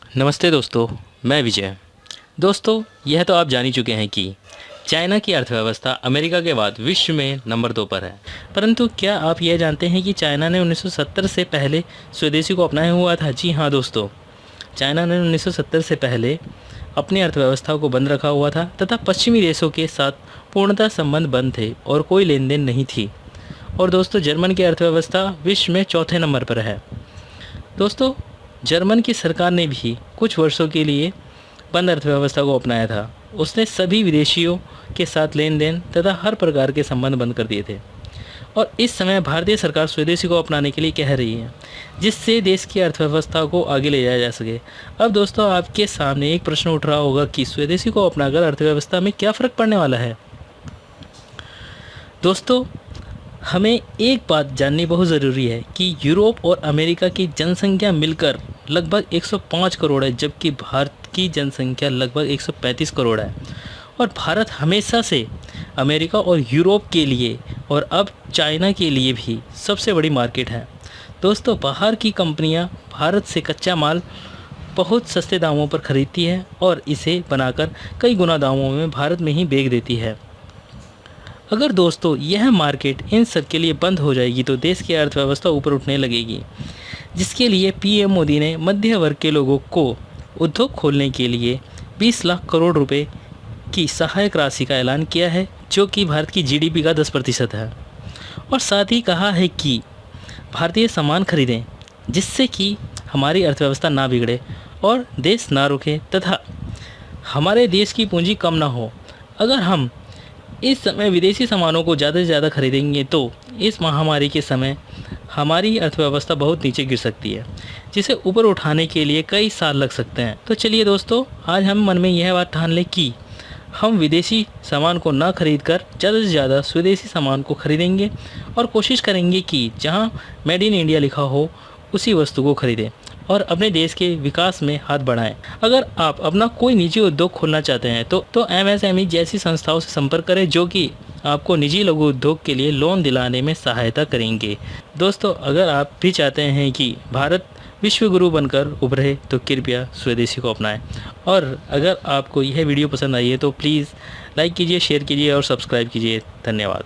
नमस्ते दोस्तों, मैं विजय। दोस्तों, यह तो आप जान ही चुके हैं कि चाइना की अर्थव्यवस्था अमेरिका के बाद विश्व में नंबर 2 पर है। परंतु क्या आप यह जानते हैं कि चाइना ने 1970 से पहले स्वदेशी को अपनाया हुआ था? जी हाँ दोस्तों, चाइना ने 1970 से पहले अपनी अर्थव्यवस्था को बंद रखा हुआ था तथा पश्चिमी देशों के साथ पूर्णतः संबंध बंद थे और कोई लेन देन नहीं थी। और दोस्तों, जर्मन की अर्थव्यवस्था विश्व में चौथे नंबर पर है। दोस्तों, जर्मन की सरकार ने भी कुछ वर्षों के लिए बंद अर्थव्यवस्था को अपनाया था। उसने सभी विदेशियों के साथ लेन देन तथा हर प्रकार के संबंध बंद कर दिए थे और इस समय भारतीय सरकार स्वदेशी को अपनाने के लिए कह रही है, जिससे देश की अर्थव्यवस्था को आगे ले जाया जा सके। अब दोस्तों, आपके सामने एक प्रश्न उठ रहा होगा कि स्वदेशी को अपनाकर अर्थव्यवस्था में क्या फ़र्क पड़ने वाला है। दोस्तों, हमें एक बात जाननी बहुत ज़रूरी है कि यूरोप और अमेरिका की जनसंख्या मिलकर लगभग 105 करोड़ है, जबकि भारत की जनसंख्या लगभग 135 करोड़ है। और भारत हमेशा से अमेरिका और यूरोप के लिए और अब चाइना के लिए भी सबसे बड़ी मार्केट है। दोस्तों, बाहर की कंपनियां भारत से कच्चा माल बहुत सस्ते दामों पर ख़रीदती है और इसे बनाकर कई गुना दामों में भारत में ही बेच देती है। अगर दोस्तों यह मार्केट इन सब के लिए बंद हो जाएगी तो देश की अर्थव्यवस्था ऊपर उठने लगेगी, जिसके लिए पीएम मोदी ने मध्य वर्ग के लोगों को उद्योग खोलने के लिए 20 लाख करोड़ रुपए की सहायक राशि का ऐलान किया है, जो कि भारत की जीडीपी का 10% है। और साथ ही कहा है कि भारतीय सामान खरीदें, जिससे कि हमारी अर्थव्यवस्था ना बिगड़े और देश ना रुके तथा हमारे देश की पूंजी कम ना हो। अगर हम इस समय विदेशी सामानों को ज़्यादा से ज़्यादा खरीदेंगे तो इस महामारी के समय हमारी अर्थव्यवस्था बहुत नीचे गिर सकती है, जिसे ऊपर उठाने के लिए कई साल लग सकते हैं। तो चलिए दोस्तों, आज हम मन में यह बात ठान लें कि हम विदेशी सामान को ना खरीद कर ज़्यादा से ज़्यादा स्वदेशी सामान को खरीदेंगे और कोशिश करेंगे कि जहां मेड इन इंडिया लिखा हो उसी वस्तु को खरीदें और अपने देश के विकास में हाथ बढ़ाएं। अगर आप अपना कोई निजी उद्योग खोलना चाहते हैं तो एमएसएमई जैसी संस्थाओं से संपर्क करें, जो कि आपको निजी लघु उद्योग के लिए लोन दिलाने में सहायता करेंगे। दोस्तों, अगर आप भी चाहते हैं कि भारत विश्व गुरु बनकर उभरे तो कृपया स्वदेशी को अपनाएं। और अगर आपको यह वीडियो पसंद आई है तो प्लीज़ लाइक कीजिए, शेयर कीजिए और सब्सक्राइब कीजिए। धन्यवाद।